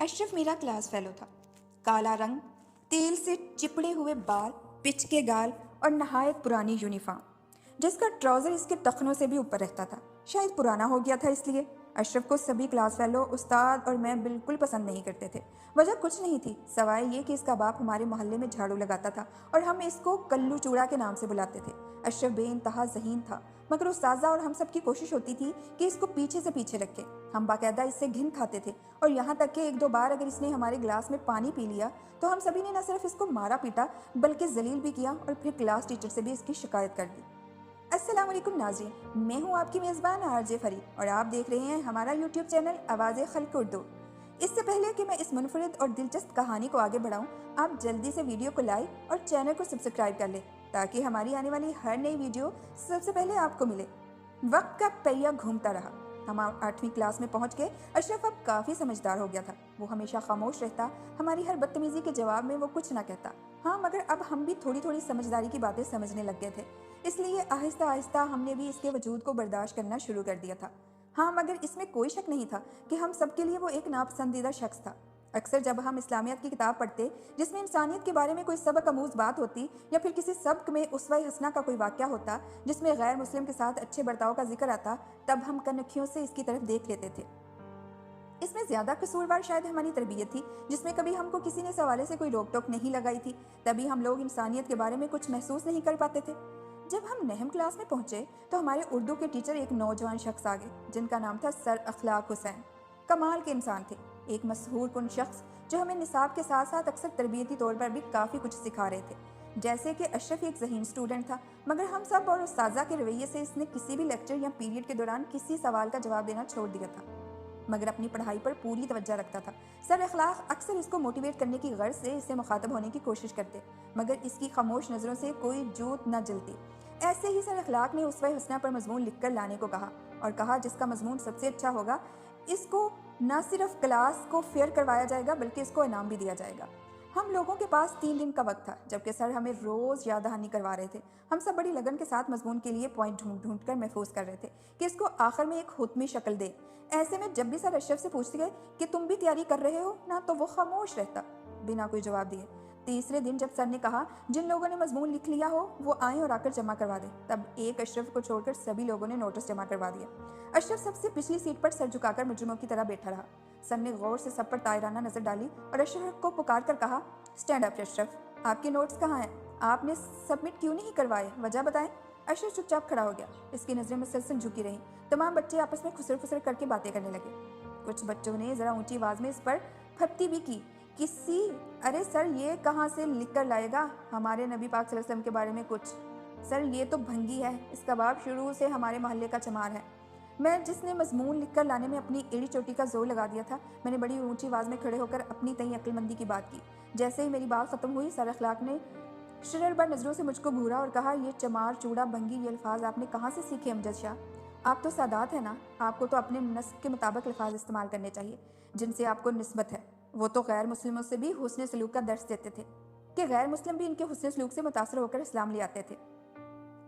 اشرف میرا class fellow تھا۔ کالا رنگ، تیل سے چپڑے ہوئے بال، پچ کے گال اور نہایت پرانی یونیفارم، جس کا ٹراؤزر اس کے ٹخنوں سے بھی اوپر رہتا تھا۔ شاید پرانا ہو گیا تھا اس لیے اشرف کو سبھی کلاس فیلو، استاد اور میں بالکل پسند نہیں کرتے تھے۔ وجہ کچھ نہیں تھی سوائے یہ کہ اس کا باپ ہمارے محلے میں جھاڑو لگاتا تھا اور ہم اس کو کلو چوڑا کے نام سے بلاتے تھے۔ اشرف بے انتہا ذہین تھا، مگر استاذہ اور ہم سب کی کوشش ہوتی تھی کہ اس کو پیچھے سے پیچھے رکھے۔ ہم باقاعدہ اس سے گھن کھاتے تھے اور یہاں تک کہ ایک دو بار اگر اس نے ہمارے گلاس میں پانی پی لیا تو ہم سبھی نے نہ صرف اس کو مارا پیٹا بلکہ ذلیل بھی کیا اور پھر کلاس ٹیچر سے بھی اس کی شکایت کر دی۔ السلام علیکم ناظرین، میں ہوں آپ کی میزبان RJ فرید اور آپ دیکھ رہے ہیں ہمارا یوٹیوب چینل آواز خلق اردو۔ اس سے پہلے کہ میں اس منفرد اور دلچسپ کہانی کو آگے بڑھاؤں، آپ جلدی سے ویڈیو کو لائک اور چینل کو سبسکرائب کر لیں تاکہ ہماری آنے والی ہر نئی ویڈیو سب سے پہلے آپ کو ملے۔ وقت کا پہیہ گھومتا رہا، ہم 8ویں کلاس میں پہنچ کے اشرف اب کافی سمجھدار ہو گیا تھا۔ وہ ہمیشہ خاموش رہتا، ہماری ہر بدتمیزی کے جواب میں وہ کچھ نہ کہتا۔ ہاں، مگر اب ہم بھی تھوڑی تھوڑی سمجھداری کی باتیں سمجھنے لگ گئے تھے، اس لیے آہستہ آہستہ ہم نے بھی اس کے وجود کو برداشت کرنا شروع کر دیا تھا۔ ہاں، مگر اس میں کوئی شک نہیں تھا کہ ہم سب کے لیے وہ ایک ناپسندیدہ شخص تھا۔ اکثر جب ہم اسلامیات کی کتاب پڑھتے جس میں انسانیت کے بارے میں کوئی سبق آموز بات ہوتی یا پھر کسی سبق میں اسوہ حسنہ کا کوئی واقعہ ہوتا جس میں غیر مسلم کے ساتھ اچھے برتاؤ کا ذکر آتا، تب ہم کنکھیوں سے اس کی طرف دیکھ لیتے تھے۔ اس میں زیادہ قصوروار شاید ہماری تربیت تھی، جس میں کبھی ہم کو کسی نے اس حوالے سے کوئی روک ٹوک نہیں لگائی تھی، تبھی ہم لوگ انسانیت کے بارے میں کچھ محسوس نہیں کر پاتے تھے۔ جب ہم 9ویں کلاس میں پہنچے تو ہمارے اردو کے ٹیچر ایک نوجوان شخص آگے جن کا نام تھا سر اخلاق حسین۔ کمال کے انسان تھے، ایک مسحور کن شخص جو ہمیں نصاب کے ساتھ ساتھ اکثر تربیتی طور پر بھی کافی کچھ سکھا رہے تھے۔ جیسے کہ اشرف ایک ذہین اسٹوڈنٹ تھا، مگر ہم سب اور استاذہ کے رویے سے اس نے کسی بھی لیکچر یا پیریڈ کے دوران کسی سوال کا جواب دینا چھوڑ دیا تھا، مگر اپنی پڑھائی پر پوری توجہ رکھتا تھا۔ سر اخلاق اکثر اس کو موٹیویٹ کرنے کی غرض سے اس سے مخاطب ہونے کی کوشش کرتے، مگر اس کی خاموش نظروں سے کوئی جوت نہ جلتی۔ ایسے ہی سر اخلاق نے اسوہ حسنہ پر مضمون لکھ کر لانے کو کہا اور کہا جس کا مضمون سب سے اچھا ہوگا اس کو نہ صرف کلاس کو فیئر کروایا جائے گا بلکہ اس کو انعام بھی دیا جائے گا۔ ہم لوگوں کے پاس 3 دن کا وقت تھا، جبکہ سر ہمیں روز یاد دہانی کروا رہے تھے۔ ہم سب بڑی لگن کے ساتھ مضمون کے لیے پوائنٹ ڈھونڈ ڈھونڈ کر محفوظ کر رہے تھے کہ اس کو آخر میں ایک حتمی شکل دے۔ ایسے میں جب بھی سر اشرف سے پوچھتے گئے کہ تم بھی تیاری کر رہے ہو نا، تو وہ خاموش رہتا بنا کوئی جواب دیے۔ تیسرے دن جب سر نے کہا جن لوگوں نے مضمون لکھ لیا ہو وہ آئیں اور آ کر جمع کروا دیں، تب ایک اشرف کو چھوڑ کر سبھی لوگوں نے نوٹس جمع کروا دیا۔ اشرف سب سے پچھلی سیٹ پر سر جھکا کر مجرموں کی طرح بیٹھا رہا۔ سر نے غور سے سب پر طائرانہ نظر ڈالی اور اشرف کو پکار کر کہا، اسٹینڈ اپ اشرف، آپ کے نوٹس کہاں ہیں؟ آپ نے سبمٹ کیوں نہیں کروائے؟ وجہ بتائیں۔ اشرف چپ چاپ کھڑا ہو گیا، اس کی نظریں مسلسل جھکی رہیں۔ تمام بچے آپس میں خسر پھسر کر کے باتیں کرنے لگے۔ کچھ بچوں نے ذرا اونچی آواز میں اس پر پھپتی بھی کی، ارے سر یہ کہاں سے لکھ کر لائے گا ہمارے نبی پاک صلی اللہ علیہ وسلم کے بارے میں کچھ؟ سر یہ تو بھنگی ہے، اس کا باپ شروع سے ہمارے محلے کا چمار ہے۔ میں جس نے مضمون لکھ کر لانے میں اپنی ایڑی چوٹی کا زور لگا دیا تھا، میں نے بڑی اونچی آواز میں کھڑے ہو کر اپنی تئیں عقل مندی کی بات کی۔ جیسے ہی میری بات ختم ہوئی، سر اخلاق نے شرر بر نظروں سے مجھ کو گھورا اور کہا، یہ چمار چوڑا بھنگی یہ الفاظ آپ نے کہاں سے سیکھے امجد شاہ؟ آپ تو سادات ہیں نا، آپ کو تو اپنے نسب کے مطابق الفاظ استعمال کرنے چاہیے جن سے آپ کو نسبت ہے۔ وہ تو غیر مسلموں سے بھی حسن سلوک کا درس دیتے تھے کہ غیر مسلم بھی ان کے حسن سلوک سے متاثر ہو کر اسلام لے آتے تھے۔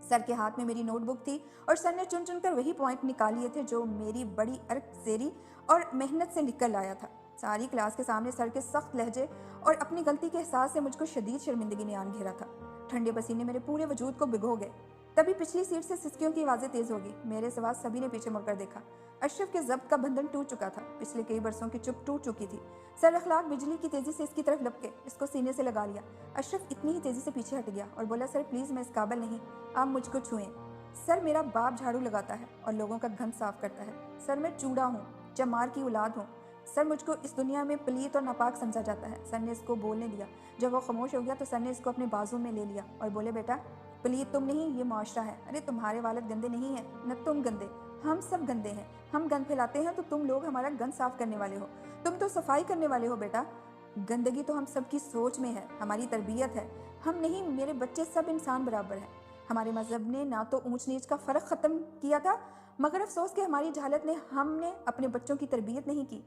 سر کے ہاتھ میں میری نوٹ بک تھی اور سر نے چن چن کر وہی پوائنٹ نکال لیے تھے جو میری بڑی ارک زیری اور محنت سے لکھ کر لایا تھا۔ ساری کلاس کے سامنے سر کے سخت لہجے اور اپنی غلطی کے احساس سے مجھ کو شدید شرمندگی نے آن گھیرا تھا۔ ٹھنڈے پسینے میرے پورے وجود کو بھگو گئے۔ تبھی پچھلی سیٹ سے سسکیوں کی آوازیں تیز ہو گئی۔ میرے سوا سبھی نے پیچھے مڑ کر دیکھا۔ اشرف کے ضبط کا بندھن ٹوٹ چکا تھا، پچھلے کئی برسوں کی چپ ٹوٹ چکی تھی۔ سر اخلاق بجلی کی تیزی سے اس کی طرف لپکے، اس کو سینے سے لگا لیا۔ اشرف اتنی ہی تیزی سے پیچھے ہٹ گیا اور بولا، سر پلیز میں اس قابل نہیں، آپ مجھ کو چھوئیں۔ سر میرا باپ جھاڑو لگاتا ہے اور لوگوں کا گند صاف کرتا ہے۔ سر میں چوڑا ہوں، چمار کی اولاد ہوں۔ سر مجھ کو اس دنیا میں پلیت اور ناپاک سمجھا جاتا ہے۔ سر نے اس کو بولنے دیا۔ جب وہ خاموش ہو گیا تو سر نے اس کو اپنے بازو میں لے لیا اور بولے، بیٹا پلیت تم نہیں، یہ معاشرہ ہے۔ ارے تمہارے والد گندے نہیں ہیں، نہ تم گندے، ہم سب گندے ہیں۔ ہم گند پھیلاتے ہیں تو تم لوگ ہمارا گند صاف کرنے والے ہو، تم تو صفائی کرنے والے ہو بیٹا۔ گندگی تو ہم سب کی سوچ میں ہے، ہماری تربیت ہے۔ ہم نہیں، میرے بچے سب انسان برابر ہیں۔ ہمارے مذہب نے نہ تو اونچ نیچ کا فرق ختم کیا تھا، مگر افسوس کہ ہماری جہالت نے ہم نے اپنے بچوں کی تربیت نہیں کی۔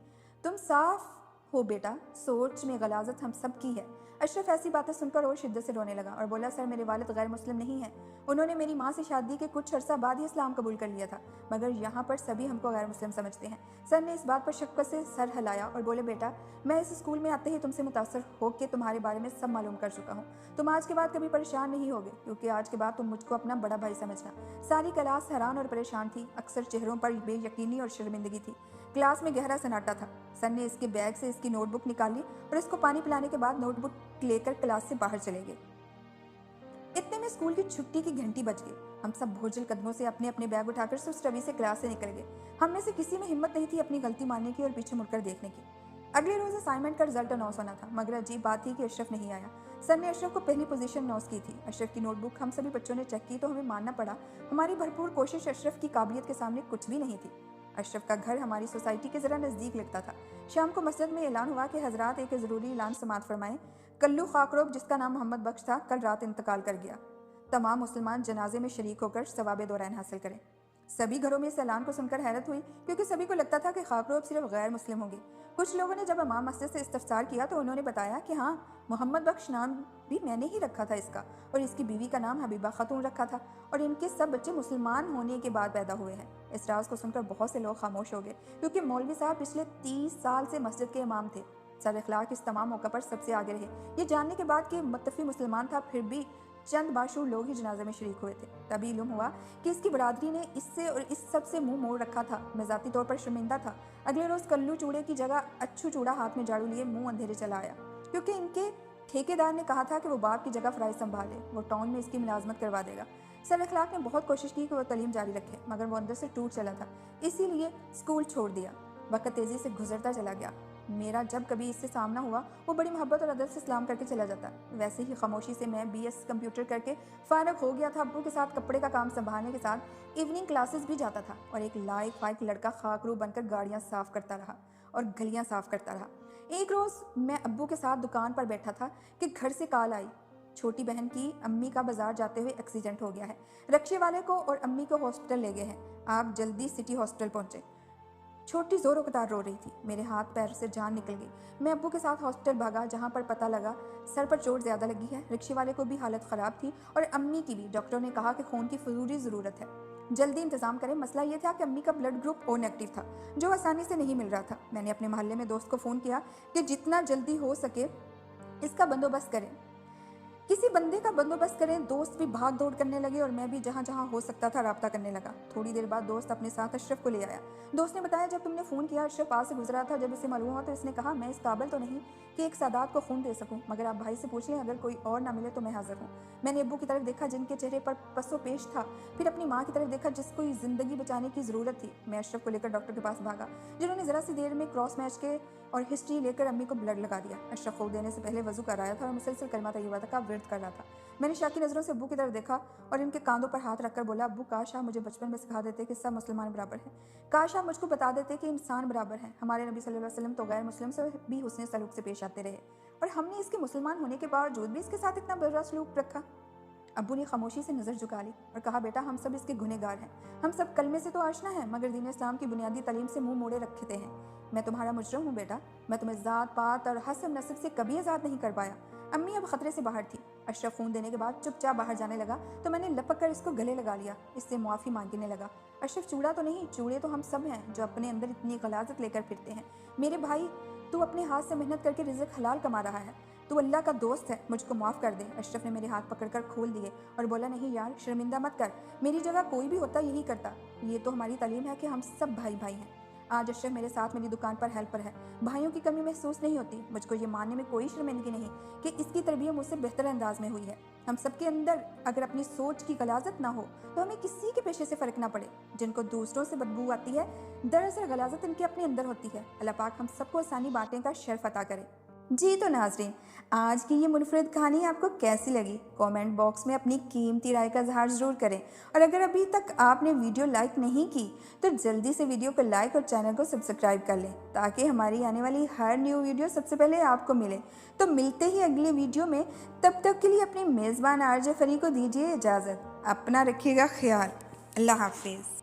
تم صاف हो बेटा, सोच में गलाजत हम सब की है। अशरफ ऐसी बातें सुनकर और शिद्दत से रोने लगा और बोला, सर मेरे वालिद गैर मुस्लिम नहीं हैं। उन्होंने मेरी माँ से शादी के कुछ अर्सा बाद ही इस्लाम कबूल कर लिया था, मगर यहाँ पर सभी हमको गैर मुस्लिम समझते हैं। सर ने इस बात पर शक्कत से सर हिलाया और बोले, बेटा मैं इस स्कूल में आते ही तुमसे मुतासर होकर तुम्हारे बारे में सब मालूम कर चुका हूँ। तुम आज के बाद कभी परेशान नहीं होगे, क्योंकि आज के बाद तुम मुझको अपना बड़ा भाई समझना। सारी क्लास हैरान और परेशान थी। अक्सर चेहरों पर बेयकीनी और शर्मिंदगी थी। क्लास में गहरा सन्नाटा था। सर ने इसके बैग से इसकी नोटबुक निकाली और इसको पानी पिलाने के बाद नोटबुक लेकर क्लास से बाहर चले गए। इतने में स्कूल की छुट्टी की घंटी बज गई। हम सब बोझल कदमों से अपने अपने बैग उठाकर सुस्त रवि से क्लास से निकल गए। हम में से किसी में हिम्मत नहीं थी अपनी गलती मानने की और पीछे मुड़कर देखने की। अगले रोज असाइनमेंट का रिजल्ट अनाउंस होना था, मगर अजीब बात थी कि अशरफ नहीं आया। सर ने अशरफ को पहली पोजीशन अनाउंस की थी। अशरफ की नोटबुक हम सभी बच्चों ने चेक की तो हमें मानना पड़ा, हमारी भरपूर कोशिश अशरफ की काबिलियत के सामने कुछ भी नहीं थी। अशरफ का घर हमारी सोसाइटी के जरा नज़दीक लगता था। शाम को मस्जिद में ऐलान हुआ कि हजरात एक ज़रूरी ऐलान समात फरमाएं। कल्लू खाकरोब, जिसका नाम मोहम्मद बख्श था, कल रात इंतकाल कर गया। तमाम मुसलमान जनाजे में शरीक होकर सवाब दौरान हासिल करें। सभी घरों में इस ऐलान को सुनकर हैरत हुई, क्योंकि सभी को लगता था कि खाकरोब सिर्फ गैर मुस्लिम होंगे। कुछ लोगों ने जब इमाम मस्जिद से इस्तफसार किया तो उन्होंने बताया कि हाँ, मोहम्मद बख्श नाम भी मैंने ही रखा था इसका, और इसकी बीवी का नाम हबीबा खातून रखा था, और इनके सब बच्चे मुसलमान होने के बाद पैदा हुए हैं। इस राज को सुनकर बहुत से लोग खामोश हो गए, क्योंकि मौलवी साहब पिछले 30 साल से मस्जिद के इमाम थे। सर इखलाक इस तमाम मौका पर सबसे आगे रहे। ये जानने के बाद कि मुत्तफी मुसलमान था, फिर भी चंद बाशूर लोग ही जनाजे में शरीक हुए थे। तभी इल्म हुआ कि इसकी बरादरी ने इससे और इस सब से मुंह मोड़ रखा था। मैं ज़ाती तौर पर शर्मिंदा था। अगले रोज़ कल्लू चूड़े की जगह अच्छू चूड़ा हाथ में झाड़ू लिए मुंह अंधेरे चला आया, क्योंकि इनके ठेकेदार ने कहा था कि वो बाप की जगह फ्राइज संभाले, वो टाउन में इसकी मुलाजमत करवा देगा। सर अखलाक ने बहुत कोशिश की कि वो तालीम जारी रखे, मगर वो अंदर से टूट चला था, इसीलिए स्कूल छोड़ दिया। वक्त तेज़ी से गुजरता चला गया। मेरा जब कभी इससे सामना हुआ, वो बड़ी मोहब्बत और अदब से सलाम करके चला जाता। वैसे ही खामोशी से मैं BS कंप्यूटर करके फारग हो गया था। अब्बू के साथ कपड़े का काम संभालने के साथ इवनिंग क्लासेस भी जाता था, और एक लायक फाइक लड़का खाकरू बनकर गाड़ियाँ साफ करता रहा और गलियाँ साफ करता रहा। एक रोज़ मैं अब्बू के साथ दुकान पर बैठा था कि घर से कॉल आई, छोटी बहन की अम्मी का बाजार जाते हुए एक्सीडेंट हो गया है। रक्शे वाले को और अम्मी को हॉस्पिटल ले गए हैं, आप जल्दी सिटी हॉस्पिटल पहुँचे। छोटी जोरों कतार रो रही थी। मेरे हाथ पैर से जान निकल गई। मैं अब्बू के साथ हॉस्पिटल भागा, जहाँ पर पता लगा सर पर चोट ज़्यादा लगी है। रिक्शे वाले को भी हालत ख़राब थी और अम्मी की भी। डॉक्टर ने कहा कि खून की फ़ौरी ज़रूरत है, जल्दी इंतज़ाम करें। मसला ये था कि अम्मी का ब्लड ग्रुप O नेगेटिव था, जो आसानी से नहीं मिल रहा था। मैंने अपने मोहल्ले में दोस्त को फ़ोन किया कि जितना जल्दी हो सके इसका बंदोबस्त करें, किसी बंदे का बंदोबस्त करें। दोस्त भी भाग दौड़ करने लगे और मैं भी जहाँ जहाँ हो सकता था राब्ता करने लगा। थोड़ी देर बाद दोस्त अपने साथ अशरफ को ले आया। दोस्त ने बताया, जब तुमने फ़ोन किया अशरफ पास से गुजरा था। जब इसे मालूम हुआ तो इसने कहा, मैं इस काबिल तो नहीं कि एक सादात को खून दे सकूं, मगर आप भाई से पूछ लें, अगर कोई और ना मिले तो मैं हाजिर हूँ। मैंने अब्बू की तरफ देखा, जिनके चेहरे पर पसो पेश था, फिर अपनी माँ की तरफ देखा, जिसको ज़िंदगी बचाने की ज़रूरत थी। मैं अशरफ को लेकर डॉक्टर के पास भागा, जिन्होंने ज़रा सी देर में क्रॉस मैच के और हिस्ट्री लेकर अम्मी को ब्लड लगा दिया। अशरफ खून देने से पहले वजू कर आया था और मुसलसल कलमा तैयबा का विर्द कर रहा था। मैंने शाकी नज़रों से अब्बू की तरफ देखा और इनके कांधों पर हाथ रखकर बोला, अब्बू काश आप मुझे बचपन में सिखा देते कि सब मुसलमान बराबर हैं। काश आप मुझको बता देते कि इंसान बराबर हैं। हमारे नबी सल्लल्लाहु अलैहि वसल्लम तो गैर मुस्लिम से भी हुस्न सलूक से पेश आते रहे, और हमने इसके मुसलमान होने के बावजूद भी इसके साथ इतना बुरा सलूक रखा। अब्बू ने खामोशी से नज़र झुका ली और कहा, बेटा हम सब इसके गुनहगार हैं। हम सब कलमे से तो आशना हैं, मगर दीन इस्लाम की बुनियादी तालीम से मुंह मोड़े रखते हैं। मैं तुम्हारा मुजरम हूँ बेटा। मैं तुम्हें ज़ात पात और हसब नस्ब से कभी आज़ाद नहीं कर पाया। अम्मी अब खतरे से बाहर थी। अशरफ खून देने के बाद चुपचाप बाहर जाने लगा तो मैंने लपक कर इसको गले लगा लिया, इससे मुआफ़ी मांगने लगा। अशरफ चूड़ा तो नहीं, चूड़े तो हम सब हैं जो अपने अंदर इतनी गलाजत लेकर फिरते हैं। मेरे भाई, तू अपने हाथ से मेहनत करके रिज़्क हलाल कमा रहा है, तू अल्लाह का दोस्त है, मुझको माफ़ कर दे। अशरफ ने मेरे हाथ पकड़कर खोल दिए और बोला, नहीं यार, शर्मिंदा मत कर, मेरी जगह कोई भी होता यही करता। ये तो हमारी तालीम है कि हम सब भाई भाई हैं। आज अशरफ मेरे साथ मेरी दुकान पर हेल्पर है। भाइयों की कमी महसूस नहीं होती। मुझको ये मानने में कोई शर्मिंदगी नहीं कि इसकी तरबियत मुझसे बेहतर अंदाज में हुई है। हम सबके अंदर अगर अपनी सोच की गलाजत ना हो तो हमें किसी के पेशे से फ़र्क ना पड़े। जिनको दूसरों से बदबू आती है, दरअसल गलाजत इनके अपने अंदर होती है। अल्लाह पाक हम सबको आसानी बांटने का शर्फ अता करे। जी तो नाज़रीन, आज की ये मुनफरिद कहानी आपको कैसी लगी? कमेंट बॉक्स में अपनी कीमती राय का इजहार ज़रूर करें, और अगर अभी तक आपने वीडियो लाइक नहीं की तो जल्दी से वीडियो को लाइक और चैनल को सब्सक्राइब कर लें, ताकि हमारी आने वाली हर न्यू वीडियो सबसे पहले आपको मिले। तो मिलते ही अगले वीडियो में, तब तक के लिए अपनी मेज़बान RJ फरी को दीजिए इजाज़त। अपना रखिएगा ख्याल। अल्लाह हाफिज़।